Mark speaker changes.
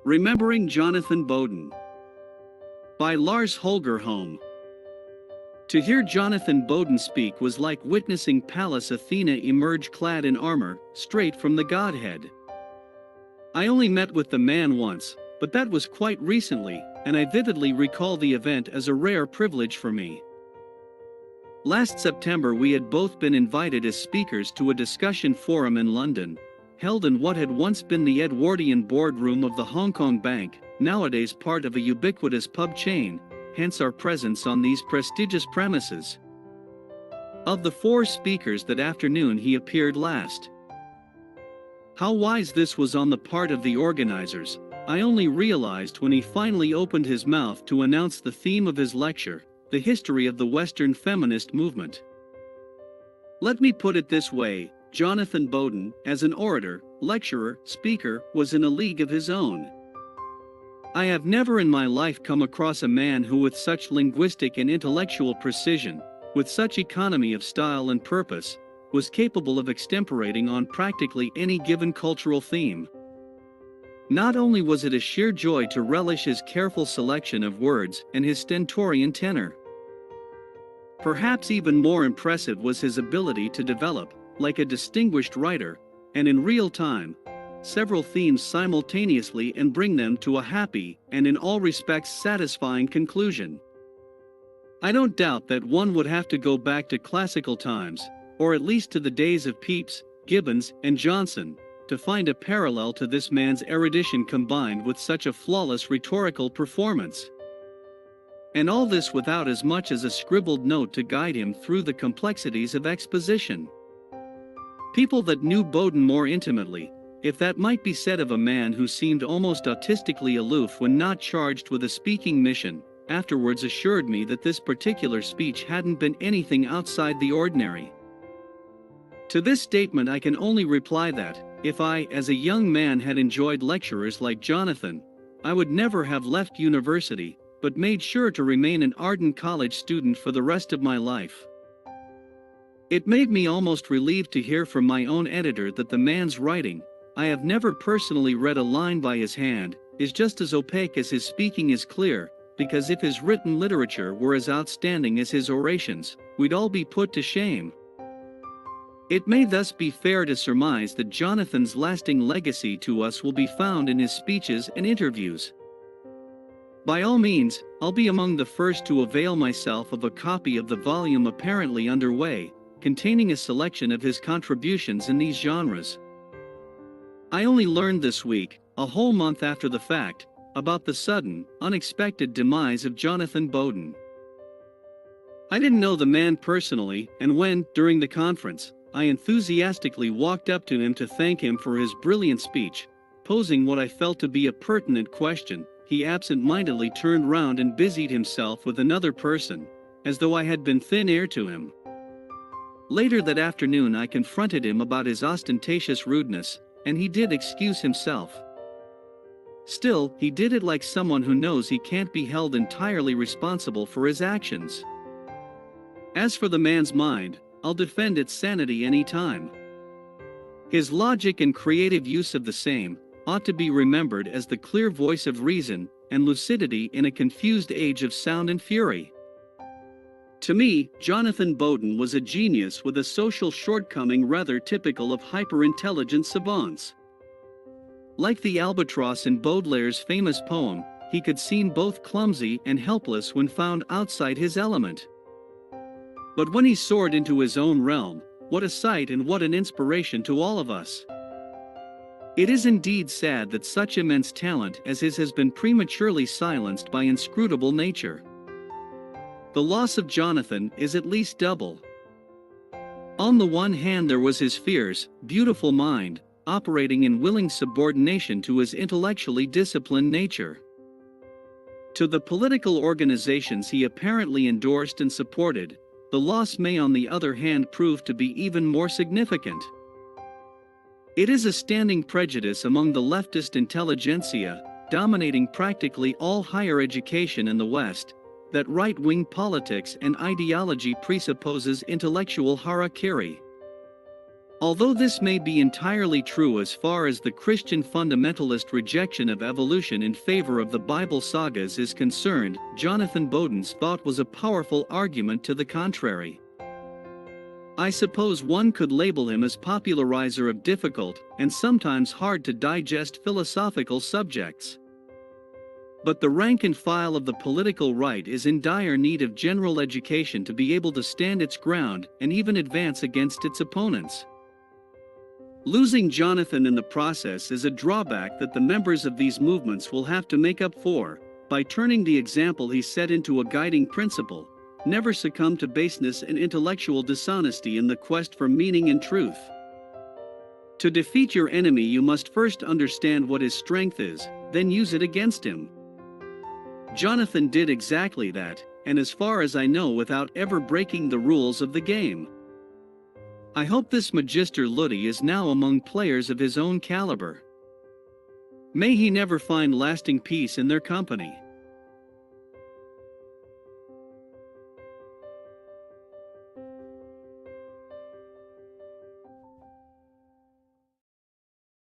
Speaker 1: Remembering Jonathan Bowden by Lars Holger Holm. To hear Jonathan Bowden speak was like witnessing Pallas Athena emerge clad in armor, straight from the Godhead. I only met with the man once, but that was quite recently, and I vividly recall the event as a rare privilege for me. Last September we had both been invited as speakers to a discussion forum in London, held in what had once been the Edwardian boardroom of the Hong Kong Bank, nowadays part of a ubiquitous pub chain, hence our presence on these prestigious premises. Of the 4 speakers that afternoon he appeared last. How wise this was on the part of the organizers, I only realized when he finally opened his mouth to announce the theme of his lecture, the history of the Western feminist movement. Let me put it this way, Jonathan Bowden, as an orator, lecturer, speaker, was in a league of his own. I have never in my life come across a man who with such linguistic and intellectual precision, with such economy of style and purpose, was capable of extemporating on practically any given cultural theme. Not only was it a sheer joy to relish his careful selection of words and his stentorian tenor. Perhaps even more impressive was his ability to develop, like a distinguished writer, and in real time, several themes simultaneously and bring them to a happy, and in all respects satisfying conclusion. I don't doubt that one would have to go back to classical times, or at least to the days of Pepys, Gibbons, and Johnson, to find a parallel to this man's erudition combined with such a flawless rhetorical performance. And all this without as much as a scribbled note to guide him through the complexities of exposition. People that knew Bowden more intimately, if that might be said of a man who seemed almost autistically aloof when not charged with a speaking mission, afterwards assured me that this particular speech hadn't been anything outside the ordinary. To this statement I can only reply that, if I, as a young man, had enjoyed lecturers like Jonathan, I would never have left university, but made sure to remain an ardent college student for the rest of my life. It made me almost relieved to hear from my own editor that the man's writing, I have never personally read a line by his hand, is just as opaque as his speaking is clear, because if his written literature were as outstanding as his orations, we'd all be put to shame. It may thus be fair to surmise that Jonathan's lasting legacy to us will be found in his speeches and interviews. By all means, I'll be among the first to avail myself of a copy of the volume apparently underway, containing a selection of his contributions in these genres. I only learned this week, a whole month after the fact, about the sudden, unexpected demise of Jonathan Bowden. I didn't know the man personally, and when, during the conference, I enthusiastically walked up to him to thank him for his brilliant speech, posing what I felt to be a pertinent question, he absent-mindedly turned round and busied himself with another person, as though I had been thin air to him. Later that afternoon I confronted him about his ostentatious rudeness, and he did excuse himself. Still, he did it like someone who knows he can't be held entirely responsible for his actions. As for the man's mind, I'll defend its sanity any time. His logic and creative use of the same ought to be remembered as the clear voice of reason and lucidity in a confused age of sound and fury. To me, Jonathan Bowden was a genius with a social shortcoming rather typical of hyper-intelligent savants. Like the albatross in Baudelaire's famous poem, he could seem both clumsy and helpless when found outside his element. But when he soared into his own realm, what a sight and what an inspiration to all of us. It is indeed sad that such immense talent as his has been prematurely silenced by inscrutable nature. The loss of Jonathan is at least double. On the one hand there was his fierce, beautiful mind, operating in willing subordination to his intellectually disciplined nature. To the political organizations he apparently endorsed and supported, the loss may on the other hand prove to be even more significant. It is a standing prejudice among the leftist intelligentsia, dominating practically all higher education in the West, that right-wing politics and ideology presupposes intellectual harakiri. Although this may be entirely true as far as the Christian fundamentalist rejection of evolution in favor of the Bible sagas is concerned, Jonathan Bowden's thought was a powerful argument to the contrary. I suppose one could label him as popularizer of difficult and sometimes hard to digest philosophical subjects. But the rank and file of the political right is in dire need of general education to be able to stand its ground and even advance against its opponents. Losing Jonathan in the process is a drawback that the members of these movements will have to make up for, by turning the example he set into a guiding principle: never succumb to baseness and intellectual dishonesty in the quest for meaning and truth. To defeat your enemy, you must first understand what his strength is, then use it against him. Jonathan did exactly that, and as far as I know, without ever breaking the rules of the game. I hope this Magister Ludi is now among players of his own caliber. May he never find lasting peace in their company.